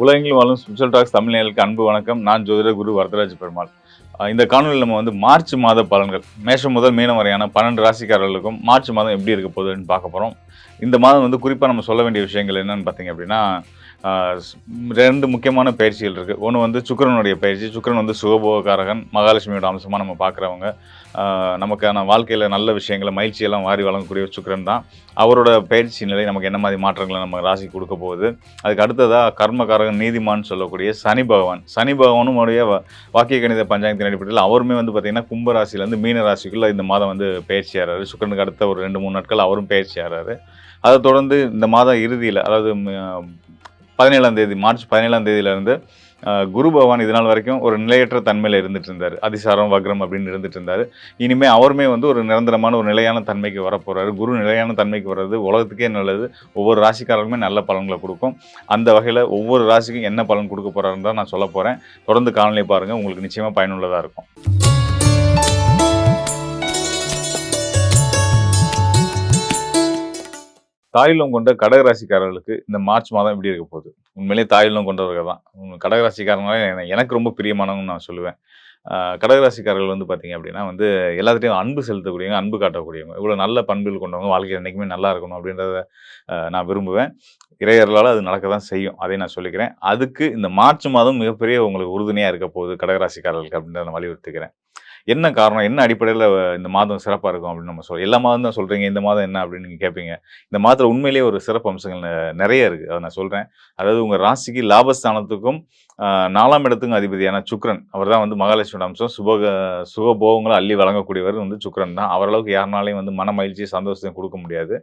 உலகெங்கிலும் வாழும் spiritual tax Tamil நேயர்களுக்கு அன்பு வணக்கம். நான் ஜோதிடர் குரு வரதராஜ பெருமாள். இந்த காணொலியில் நம்ம வந்து மார்ச் மாத பலன்கள், மேஷம் முதல் மீனம் வரையான 12 ராசிக்காரர்களுக்கும் மார்ச் மாதம் எப்படி இருக்க போகுதுன்னு பார்க்க போகிறோம். இந்த மாதம் வந்து குறிப்பாக நம்ம சொல்ல வேண்டிய விஷயங்கள் என்னன்னு பார்த்தீங்க அப்படின்னா, ரெண்டு முக்கியமான பயிற்சிகள் இருக்குது. ஒன்று வந்து சுக்கிரனுடைய பயிற்சி. சுக்கிரன் வந்து சுகபோகக்காரகன், மகாலட்சுமியோட அம்சமாக நம்ம பார்க்குறவங்க. நமக்கான வாழ்க்கையில் நல்ல விஷயங்களை மகிழ்ச்சியெல்லாம் வாரி வழங்கக்கூடிய ஒரு சுக்கிரன் தான். அவரோட பயிற்சி நிலை நமக்கு என்ன மாதிரி மாற்றங்களை நம்ம ராசிக்கு கொடுக்க போகுது. அதுக்கு அடுத்ததாக கர்மகாரகன் நீதிமான் சொல்லக்கூடிய சனி பகவான். சனி பகவானும் உடைய வாக்கிய கணித பஞ்சாங்கத்தின் அடிப்படையில் அவருமே வந்து பார்த்திங்கன்னா கும்ப ராசியிலேருந்து மீன ராசிக்குள்ளே இந்த மாதம் வந்து பயிற்சி ஆகிறாரு. சுக்கிரனுக்கு அடுத்த ஒரு 2-3 நாட்கள் அவரும் பயிற்சி ஆகிறாரு. அதை தொடர்ந்து இந்த மாத இறுதியில், அதாவது 17ஆம் தேதி, மார்ச் 17ஆம் தேதியிலேருந்து குரு பகவான் இது நாள் வரைக்கும் ஒரு நிலையற்ற தன்மையில் இருந்துட்டு இருந்தார். அதிசாரம் வக்ரம் அப்படின்னு இருந்துட்டு இருந்தார். இனிமேல் அவருமே வந்து ஒரு நிரந்தரமான ஒரு நிலையான தன்மைக்கு வரப்போகிறாரு. குரு நிலையான தன்மைக்கு வர்றது உலகத்துக்கே நல்லது. ஒவ்வொரு ராசிக்காரர்களுமே நல்ல பலன்களை கொடுக்கும். அந்த வகையில் ஒவ்வொரு ராசிக்கும் என்ன பலன் கொடுக்க போகிறாருன்னு தான் நான் சொல்ல போகிறேன். தொடர்ந்து காணொலியை பாருங்கள், உங்களுக்கு நிச்சயமாக பயனுள்ளதாக இருக்கும். தாயுள்ளம் கொண்ட கடகராசிக்காரர்களுக்கு இந்த மார்ச் மாதம் எப்படி இருக்க போகுது? உண்மையிலேயே தாயுள்ளம் கொண்டவர்கள் தான். கடகராசிக்காரங்களால எனக்கு ரொம்ப பிரியமானவங்கன்னு நான் சொல்லுவேன். கடகராசிக்காரர்கள் வந்து பார்த்தீங்க அப்படின்னா வந்து எல்லாத்துட்டையும் அன்பு செலுத்தக்கூடியவங்க, அன்பு காட்டக்கூடியவங்க. இவ்வளோ நல்ல பண்புகள் கொண்டவங்க வாழ்க்கையில் என்றைக்குமே நல்லா இருக்கணும் அப்படின்றத நான் விரும்புவேன். இறையர்களால் அது நடக்க தான் செய்யும். அதை நான் சொல்லிக்கிறேன். அதுக்கு இந்த மார்ச் மாதம் மிகப்பெரிய உங்களுக்கு உறுதுணையாக இருக்க போகுது கடகராசிக்காரர்களுக்கு அப்படின்றத நான் வலியுறுத்திக்கிறேன். என்ன காரணம்? என்ன அடிப்படையில இந்த மாதம் சிறப்பா இருக்கும் அப்படின்னு நம்ம எல்லா மாதம் தான் சொல்றீங்க. இந்த மாதம் என்ன அப்படின்னு நீங்க கேட்பீங்க. இந்த மாதத்துல உண்மையிலேயே ஒரு சிறப்பு அம்சங்கள் நெறைய இருக்கு. அத நான் சொல்றேன். அதாவது உங்க ராசிக்கு லாபஸ்தானத்துக்கும் 4ஆம் இடத்துக்கும் அதிபதியான சுக்கிரன். அவர் தான் வந்து மகாலட்சுமியோட அம்சம். சுகபோகங்கள அள்ளி வழங்கக்கூடியவர் வந்து சுக்கிரன் தான். அவர் அளவுக்கு யாருனாலயும் வந்து மன மகிழ்ச்சி, சந்தோஷத்தையும் குடுக்க முடியாது.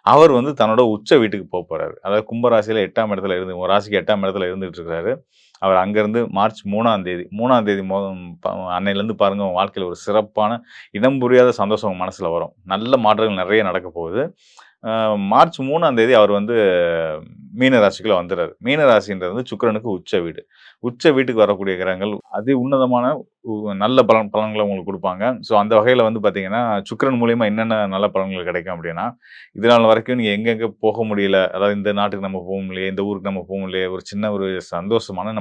அவர் வந்து தன்னோட உச்ச வீட்டுக்கு போறாரு. அதாவது கும்ப ராசியில 8ஆம் இடத்துல இருந்து, உங்க ராசிக்கு 8ஆம் இடத்துல இருந்துட்டு இருக்காரு. அவர் அங்கேருந்து மார்ச் 3ஆம் தேதி 3ஆம் தேதி அன்னையிலேருந்து பாருங்கள், உங்கள் வாழ்க்கையில் ஒரு சிறப்பான இனம் புரியாத சந்தோஷம் உங்கள் மனசில் வரும். நல்ல மாற்றங்கள் நிறைய நடக்க போகுது. மார்ச் 3ஆம் தேதி அவர் வந்து மீன ராசிக்குள்ளே வந்துடுறாரு. மீன ராசின்றது வந்து சுக்கிரனுக்கு உச்ச வீடு. உச்ச வீட்டுக்கு வரக்கூடிய கிரகங்கள் அதி உன்னதமான நல்ல பலன்களை உங்களுக்கு கொடுப்பாங்க. ஸோ அந்த வகையில் வந்து பார்த்தீங்கன்னா, சுக்கிரன் மூலியமா என்னென்ன நல்ல பலன்கள் கிடைக்கும் அப்படின்னா, இது நாள் வரைக்கும் நீங்கள் எங்கெங்கே போக முடியல, அதாவது இந்த நாட்டுக்கு நம்ம போக முடியலையே, இந்த ஊருக்கு நம்ம போக முடியலையே, ஒரு சின்ன ஒரு சந்தோஷமான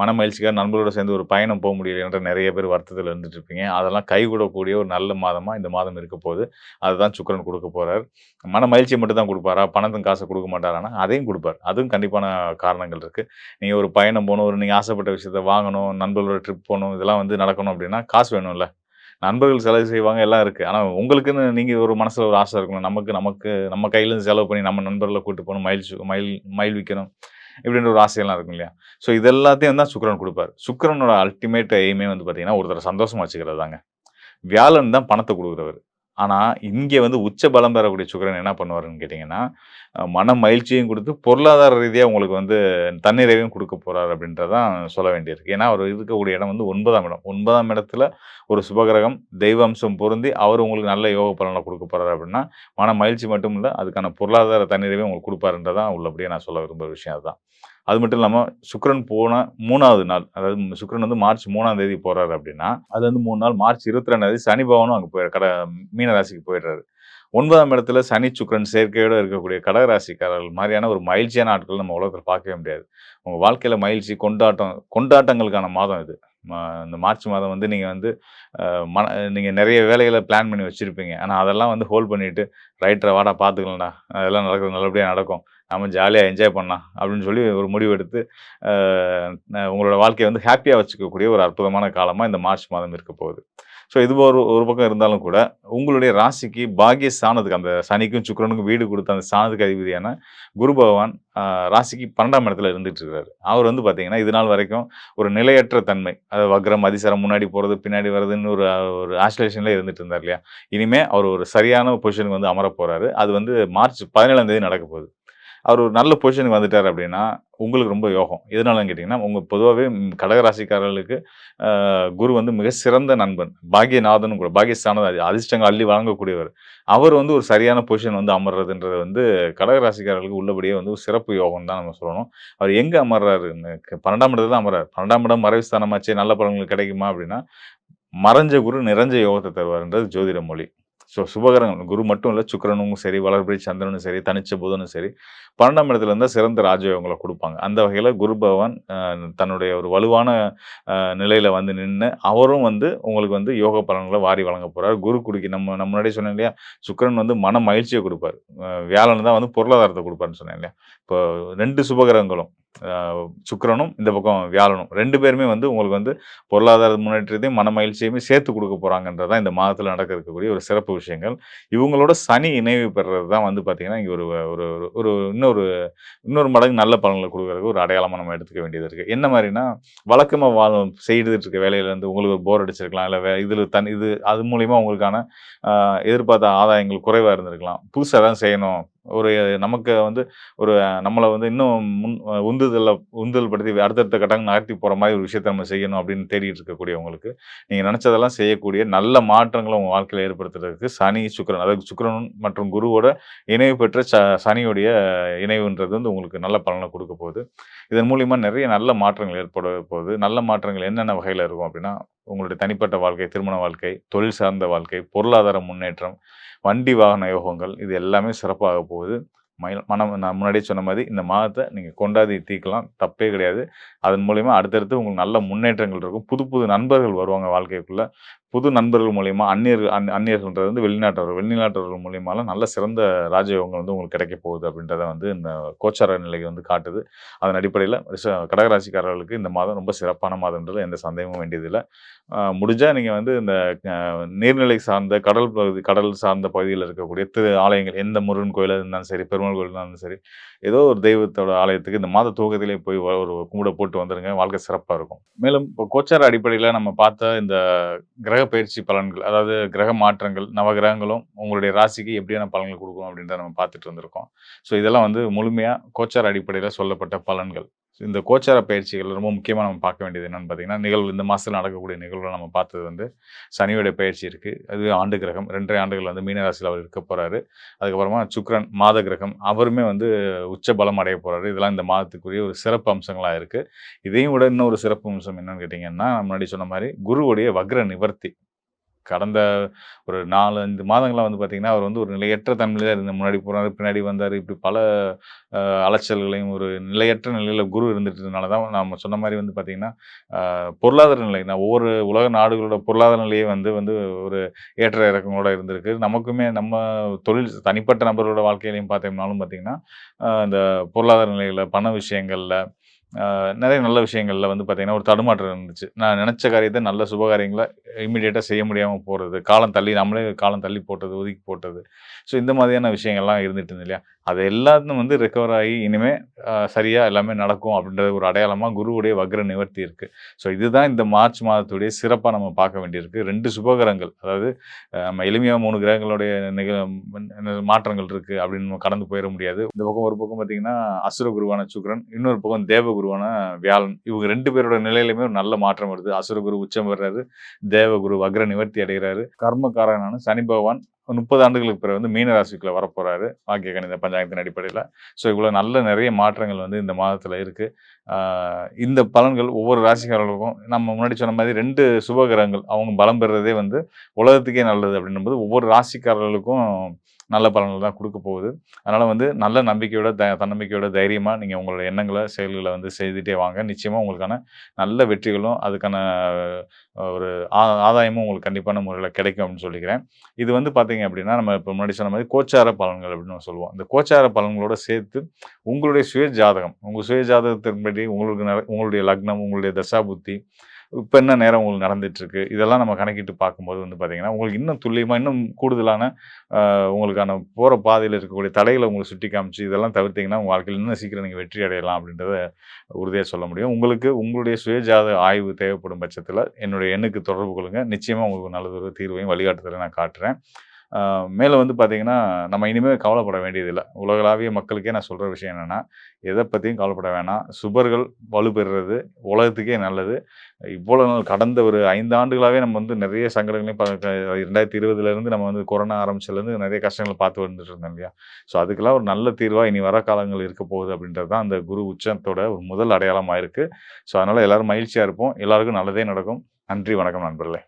மன மகிழ்ச்சிக்காக நண்பர்களோட சேர்ந்து ஒரு பயணம் போக முடியல என்ற நிறைய பேர் வருத்தத்தில் இருந்துட்டு இருப்பீங்க. அதெல்லாம் கைகூடக்கூடிய ஒரு நல்ல மாதமாக இந்த மாதம் இருக்க போகுது. அதுதான் சுக்கிரன் கொடுக்க போறார். மன மகிழ்ச்சியை மட்டும் தான் கொடுப்பாரா? பணத்தும் காசை கொடுக்க மாட்டாரானா? அதையும் கொடுப்பார். அதுவும் கண்டிப்பான காரணங்கள் இருக்கு. நீங்க ஒரு பயணம் போகணும், ஒரு நீங்க ஆசைப்பட்ட விஷயத்த வாங்கணும், நண்பர்களோட ட்ரிப் போகணும், இதெல்லாம் வந்து நடக்கணும் அப்படின்னா காசு வேணும்ல. நண்பர்கள் செலவு செய்வாங்க, எல்லாம் இருக்கு. ஆனா உங்களுக்குன்னு நீங்க ஒரு மனசுல ஒரு ஆசை இருக்கணும். நமக்கு நமக்கு நம்ம கையில இருந்து செலவு பண்ணி நம்ம நண்பர்கள கூட்டு போகணும், மகிழ்விக்கணும். இப்படின்ற ஒரு ஆசையெல்லாம் இருக்கும் இல்லையா? ஸோ இது எல்லாத்தையும் தான் சுக்கிரன் குடுப்பாரு. சுக்கிரனோட அல்டிமேட் எய்மே வந்து பார்த்தீங்கன்னா, ஒருத்தர சந்தோஷமா வச்சுக்கிறது தாங்க. வியாழன் தான் பணத்த குடுக்குறவரு. ஆனா, இங்க வந்து உச்ச பலம் பெறக்கூடிய சுக்கிரன் என்ன பண்ணுவாருன்னு கேட்டீங்கன்னா, மன மகிழ்ச்சியும் குடுத்து, பொருளாதார ரீதியா உங்களுக்கு வந்து தன்னிறைவையும் குடுக்க போறாரு அப்படின்றத தான் சொல்ல வேண்டியிருக்கு. ஏன்னா, அவர் இருக்கக்கூடிய இடம் வந்து 9ஆம் இடம். 9ஆம் இடத்துல ஒரு சுபகிரகம், தெய்வ அம்சம் பொருந்தி, அவர் உங்களுக்கு நல்ல யோக பலன குடுக்க போறாரு அப்படின்னா, மன மகிழ்ச்சி மட்டும் இல்ல, அதுக்கான பொருளாதார தன்னிறைவையும் உங்களுக்கு குடுப்பாருன்றதான் உள்ளபடியே நான் சொல்ல விரும்புற விஷயம் அதுதான். அது மட்டும் இல்லாம சுக்கிரன் போன 3வது நாள், அதாவது சுக்கிரன் வந்து மார்ச் 3ஆம் தேதி போறாரு அப்படின்னா, அது வந்து 3 நாள் மார்ச் 22ஆம் தேதி சனி பகவானும் அங்க மீன ராசிக்கு போயிடுறாரு. 9ஆம் இடத்துல சனி, சுக்கிரன் சேர்க்கையோட இருக்கக்கூடிய கடக ராசிக்காரர்கள் மாரியான ஒரு மகிழ்ச்சியான ஆட்கள் நம்ம உலகத்துல பார்க்கவே முடியாது. உங்க வாழ்க்கையில மகிழ்ச்சி, கொண்டாட்டங்களுக்கான மாதம் இது. இந்த மார்ச் மாதம் வந்து நீங்க வந்து அ மன நீங்க நெறைய வேலைகள பிளான் பண்ணி வச்சிருப்பீங்க. ஆனா அதெல்லாம் வந்து ஹோல்ட் பண்ணிட்டு, "ரைட்ரா வாடா பார்த்துக்கலாம்டா. அதெல்லாம் நடக்குது நல்லபடியா நடக்கும். நம்ம ஜாலியா என்ஜாய் பண்ணலாம்." அப்படின்னு சொல்லி ஒரு முடிவு எடுத்து, அ உங்களோட வாழ்க்கைய வந்து ஹேப்பியா வச்சுக்கக்கூடிய ஒரு அற்புதமான காலமா இந்த மார்ச் மாதம் இருக்க போகுது. ஸோ இது ஒரு ஒரு பக்கம் இருந்தாலும் கூட, உங்களுடைய ராசிக்கு பாக்கிய ஸ்தானத்துக்கு அந்த சனிக்கும், சுக்கிரனுக்கும் வீடு குடுத்த அந்த ஸ்தானத்துக்கு அதிபதியான குரு பகவான் ராசிக்கு 12ஆம் இடத்துல இருந்துட்டு இருக்காரு. அவர் வந்து பார்த்தீங்கன்னா, இது நாள் வரைக்கும் ஒரு நிலையற்ற தன்மை. அதாவது வக்ரம், அதிசாரம், முன்னாடி போறது, பின்னாடி வருதுன்னு ஒரு ஒரு ஆசிலேஷன்ல இருந்துட்டு இருந்தார் இல்லையா? இனிமே அவர் ஒரு சரியான பொசிஷனுக்கு வந்து அமரப் போறாரு. அது வந்து மார்ச் 17ஆம் தேதி நடக்கப் போகுது. அவர் ஒரு நல்ல பொசிஷனுக்கு வந்துட்டாரு அப்படின்னா, உங்களுக்கு ரொம்ப யோகம். எதனாலன்னு கேட்டீங்கன்னா, உங்க பொதுவாவே கடகராசிக்காரர்களுக்கு குரு வந்து மிக சிறந்த நண்பன். பாக்கியநாதனும் கூட. பாக்கியஸ்தானம் அதிர்ஷ்டங்கள் அள்ளி வழங்கக்கூடியவர். அவர் வந்து ஒரு சரியான பொசிஷன் வந்து அமர்றதுன்றது வந்து கடகராசிக்காரர்களுக்கு உள்ளபடியே வந்து ஒரு சிறப்பு யோகம்னு தான் நம்ம சொல்லணும். அவர் எங்க அமர்றாருன்னு 12ஆம் இடத்துல தான் அமர்றாரு. 12ஆம் இடம் மறைவு ஸ்தானமாச்சே, நல்ல பலன்கள் கிடைக்குமா அப்படின்னா, மறைஞ்ச குரு நிறைஞ்ச யோகத்த தருவாருன்றது ஜோதிட மொழி. சுபகிரகங்கள் குரு மட்டும் இல்ல, சுக்கிரனும் சரி, வளர்பிறை சந்திரனும் சரி, தனிச்ச புதனும் சரி, 12ஆம் இடத்துல இருந்தா சிறந்த ராஜயோகங்கள குடுப்பாங்க. அந்த வகையில குரு பகவான் தன்னுடைய ஒரு வலுவான நிலையில வந்து நின்னு, அவரும் வந்து உங்களுக்கு வந்து யோக பலன்கள வாரி வழங்கப் போறார். குரு குடுக்கி நம்ம முன்னாடியே சொன்னேன் இல்லையா? சுக்கிரன் வந்து மன மகிழ்ச்சிய குடுப்பாரு. வியாழன் தான் வந்து பொருளாதாரத்த குடுப்பாருன்னு சொன்னேன் இல்லையா? இப்போ 2 சுபகிரகங்களும் அ சுக்கிரனும், இந்த பக்கம் வியாழனும் 2 பேருமே வந்து உங்களுக்கு வந்து பொருளாதார முன்னேற்றத்தையும், மன மகிழ்ச்சியுமே சேர்த்து குடுக்க போறாங்கன்றது தான் இந்த மாதத்துல நடக்க இருக்கக்கூடிய ஒரு சிறப்பு விஷயங்கள். இவங்களோட சனி இணைவு பெறுறது தான் வந்து பார்த்தீங்கன்னா, இங்க ஒரு ஒரு ஒரு இன்னொரு இன்னொரு மடங்கு நல்ல பலன்கள குடுக்குறதுக்கு ஒரு அடையாளமா நம்ம எடுத்துக்க வேண்டியது இருக்கு. என்ன மாரின்னா, வழக்கமா செய்துட்டு இருக்க வேலையில இருந்து உங்களுக்கு ஒரு போர் அடிச்சிருக்கலாம். இல்ல இதுல இது அது மூலியமா உங்களுக்கான அ எதிர்பார்த்த ஆதாயங்கள் குறைவா இருந்திருக்கலாம். புதுசா ஏதாவது செய்யணும். ஒரு நமக்கு வந்து ஒரு நம்மள வந்து இன்னும் உந்துதல் படுத்தி அடுத்தடுத்த கட்டங்கள் நகர்த்தி போற மாரி ஒரு விஷயத்த நம்ம செய்யணும் அப்படின்னு தேடிட்டு இருக்கக்கூடியவங்களுக்கு, நீங்க நெனச்சதெல்லாம் செய்யக்கூடிய நல்ல மாற்றங்கள உங்க வாழ்க்கையில ஏற்படுத்துறதுக்கு சனி, சுக்கிரன் அதாவது சுக்கிரன் மற்றும் குருவோட இணைவு பெற்ற சனியுடைய இணைவுன்றது வந்து உங்களுக்கு நல்ல பலன குடுக்க போகுது. இதன் மூலியமா நெறைய நல்ல மாற்றங்கள் ஏற்பட போகுது. நல்ல மாற்றங்கள் என்னென்ன வகையில இருக்கும் அப்டின்னா, உங்களுடைய தனிப்பட்ட வாழ்க்கை, திருமண வாழ்க்கை, தொழில் சார்ந்த வாழ்க்கை, பொருளாதார முன்னேற்றம், வண்டி வாகன யோகங்கள் இது எல்லாமே சிறப்பாக போகுது. மனம் நான் முன்னாடியே சொன்ன மாரி இந்த மாதத்த நீங்க கொண்டாடி தீர்க்கலாம். தப்பே கிடையாது. அதன் மூலியமா அடுத்தடுத்து உங்களுக்கு நல்ல முன்னேற்றங்கள் இருக்கும். புது புது நண்பர்கள் வருவாங்க வாழ்க்கைக்குள்ள. புது நண்பர்கள் மூலியமா அந்நியர்கள்ன்றது வந்து வெளிநாட்டவர்கள். வெளிநாட்டவர்கள் மூலியமாலாம் நல்ல சிறந்த ராஜயோகங்கள் வந்து உங்களுக்கு கிடைக்க போகுது அப்படின்றத வந்து இந்த கோச்சார நிலை வந்து காட்டுது. அதன் அடிப்படையில கடகராசிக்காரர்களுக்கு இந்த மாதம் ரொம்ப சிறப்பான மாதம்ன்றதுல எந்த சந்தேகமும் வேண்டியதில்ல. முடிஞ்சா நீங்க வந்து இந்த அ நீர்நிலை சார்ந்த கடல் சார்ந்த பகுதியில இருக்கக்கூடிய ஆலயங்கள் எந்த முருகன் கோயிலா இருந்தாலும் சரி, பெருமாள் கோயிலா இருந்தாலும் சரி, ஏதோ ஒரு தெய்வத்தோட ஆலயத்துக்கு இந்த மாத துவக்கத்திலே போய் ஒரு கும்பிட போட்டு வந்துருங்க. வாழ்க்கை சிறப்பா இருக்கும். மேலும் இப்போ கோச்சார அடிப்படையில நம்ம பார்த்த இந்த கிரக பயிற்சி பலன்கள், அதாவது கிரக மாற்றங்கள், நவகிரகங்களும் உங்களுடைய ராசிக்கு எப்படியான பலன்கள் குடுக்கும் அப்படின்றத நம்ம பார்த்துட்டு இருந்திருக்கோம். இதெல்லாம் வந்து முழுமையா கோச்சார அடிப்படையில சொல்லப்பட்ட பலன்கள். இந்த கோச்சார பயிற்சிகள் ரொம்ப முக்கியமா நம்ம பார்க்க வேண்டியது என்னன்னு பார்த்தீங்கன்னா, இந்த மாசத்துல நடக்கக்கூடிய நிகழ்வுகள நம்ம பார்த்தது வந்து சனியோட பயிற்சி இருக்கு. அது ஆண்டு கிரகம் 2 1/2 ஆண்டுகள் வந்து மீன ராசியில அவர் இருக்க போறாரு. அதுக்கப்புறமா சுக்கிரன் மாத கிரகம். அவருமே வந்து உச்ச பலம் அடைய போறாரு. இதெல்லாம் இந்த மாதத்துக்குரிய ஒரு சிறப்பு அம்சங்களா இருக்கு. இதையும் விட இன்னும் ஒரு சிறப்பு அம்சம் என்னன்னு கேட்டீங்கன்னா, முன்னாடி சொன்ன மாரி குருவுடைய வக்ர நிவர்த்தி. கடந்த ஒரு 4, 5 மாதங்களா வந்து பார்த்தீங்கன்னா, அவர் வந்து ஒரு நிலையற்ற தன்மையில தான் முன்னாடி போனாரு, பின்னாடி வந்தாரு. இப்படி பல அலைச்சல்களையும் ஒரு நிலையற்ற நிலையில குரு இருந்துட்டதுனால தான் நாம சொன்ன மாரி வந்து பார்த்தீங்கன்னா, பொருளாதார நிலை ஒவ்வொரு உலக நாடுகளோட பொருளாதார நிலையே வந்து வந்து ஒரு ஏற்ற இறக்கங்களோட இருந்திருக்கு. நமக்குமே நம்ம தனிப்பட்ட நபரோட வாழ்க்கையிலயும் பார்த்தோம்னாலும் பார்த்தீங்கன்னா, இந்த பொருளாதார நிலையில, பண விஷயங்கள்ல நெறைய நல்ல விஷயங்கள்ல வந்து பார்த்தீங்கன்னா, ஒரு தடுமாற்றம் இருந்துச்சு. நான் நெனச்ச காரியத்த நல்ல சுப காரியங்கள இம்மீடியட்டா செய்ய முடியாம போறது. நம்மளே காலம் தள்ளி போட்டது, ஒதுக்கி போட்டது. இந்த மாதிரியான விஷயங்கள்லாம் இருந்துட்டு இருந்தது இல்லையா? அது எல்லாத்தும் வந்து ரெக்கவர் ஆகி இனிமே சரியா எல்லாமே நடக்கும் அப்படின்ற ஒரு அடையாளமா குருவுடைய வக்ர நிவர்த்தி இருக்கு. இதுதான் இந்த மார்ச் மாதத்துடைய சிறப்பா நம்ம பார்க்க வேண்டியிருக்கு. 2 சுபகிரகங்கள் அதாவது நம்ம எளிமையா 3 கிரகங்களுடைய மாற்றங்கள் இருக்கு அப்படின்னு நம்ம கடந்து போயிற முடியாது. இந்த பக்கம் ஒரு பக்கம் பார்த்தீங்கன்னா, அசுர குருவான சுக்கிரன், இன்னொரு பக்கம் தேவ குருவான வியாழன். இவங்க 2 பேரோட நிலையிலுமே ஒரு நல்ல மாற்றம் வருது. அசுர குரு உச்சம் பெறுறாரு. தேவகுரு வக்ர நிவர்த்தி அடைகிறாரு. கர்மகாரகனான சனி பகவான் 30 ஆண்டுகளுக்கு பிறகு வந்து மீன ராசிக்குள்ள வரப்போறாரு. வாக்கிய கணித பஞ்சாங்கத்தின் அடிப்படையில. இவ்வளவு நல்ல நிறைய மாற்றங்கள் வந்து இந்த மாதத்துல இருக்கு. ஆ இந்த பலன்கள் ஒவ்வொரு ராசிக்காரர்களுக்கும் நம்ம முன்னாடி சொன்ன மாதிரி 2 சுப கிரகங்கள் அவங்க பலம் பெறுறதே வந்து உலகத்துக்கே நல்லது அப்படின்னும்போது, ஒவ்வொரு ராசிக்காரர்களுக்கும் நல்ல பலன்கள் தான் குடுக்க போகுது. அதனால வந்து நல்ல நம்பிக்கையோட, தன்னம்பிக்கையோட தைரியமா நீங்க உங்களோட எண்ணங்கள, செயல்கள வந்து செய்துட்டே வாங்க. நிச்சயமா உங்களுக்கான நல்ல வெற்றிகளும், அதுக்கான ஒரு ஆதாயமும் உங்களுக்கு கண்டிப்பான முறையில கிடைக்கும் அப்படின்னு சொல்லிக்கிறேன். இது வந்து பார்த்தீங்க அப்படின்னா, நம்ம இப்ப முன்னாடி சொன்ன மாரி கோச்சார பலன்கள் அப்படின்னு நம்ம சொல்லுவோம். இந்த கோச்சார பலன்களோட சேர்த்து உங்களுடைய சுய ஜாதகம், உங்க சுய ஜாதகத்தின்படி உங்களுடைய லக்னம், உங்களுடைய தசாபுத்தி, இப்ப என்ன நேரம் உங்களுக்கு நடந்துட்டு இருக்கு. இதெல்லாம் நம்ம கணக்கிட்டு பார்க்கும்போது வந்து பார்த்தீங்கன்னா, உங்களுக்கு இன்னும் துல்லியமா, இன்னும் கூடுதலான உங்களுக்கான போற பாதையில இருக்கக்கூடிய தடைகள உங்களுக்கு சுட்டி காமிச்சு, இதெல்லாம் தவிர்த்தீங்கன்னா, உங்க வாழ்க்கையில இன்னும் சீக்கிரம் நீங்க வெற்றி அடையலாம் அப்படின்றத உறுதியா சொல்ல முடியும். உங்களுக்கு உங்களுடைய சுயஜாத ஆய்வு தேவைப்படும் பட்சத்தில, என்னுடைய எண்ணுக்கு தொடர்பு கொள்ளுங்க. நிச்சயமா உங்களுக்கு நல்லதொரு தீர்வையும், வழிகாட்டுதலையும் நான் காட்டுறேன். ஆ மேல வந்து பார்த்தீங்கன்னா, நம்ம இனிமே கவலைப்பட வேண்டியதில்ல. உலகளாவிய மக்களுக்கே நான் சொல்ற விஷயம் என்னன்னா, எத பத்தியும் கவலைப்பட வேணாம். சுபர்கள் வலுப்பெறுறது உலகத்துக்கே நல்லது. இவ்வளோ நாள் கடந்த ஒரு 5 ஆண்டுகளாவே நம்ம வந்து நெறைய சங்கடங்களையும் 2020லேருந்து நம்ம வந்து கொரோனா ஆரம்பிச்சதுலேருந்து நெறைய கஷ்டங்கள பார்த்து வந்துட்டு இருந்தோம் இல்லையா? அதுக்கெல்லாம் ஒரு நல்ல தீர்வா இனி வர காலங்கள் இருக்க போகுது அப்படின்றது தான் அந்த குரு உச்சத்தோட ஒரு முதல் அடையாளமா இருக்கு. அதனால எல்லாரும் மகிழ்ச்சியா இருப்போம். எல்லாருக்கும் நல்லதே நடக்கும். நன்றி, வணக்கம் நண்பர்களே.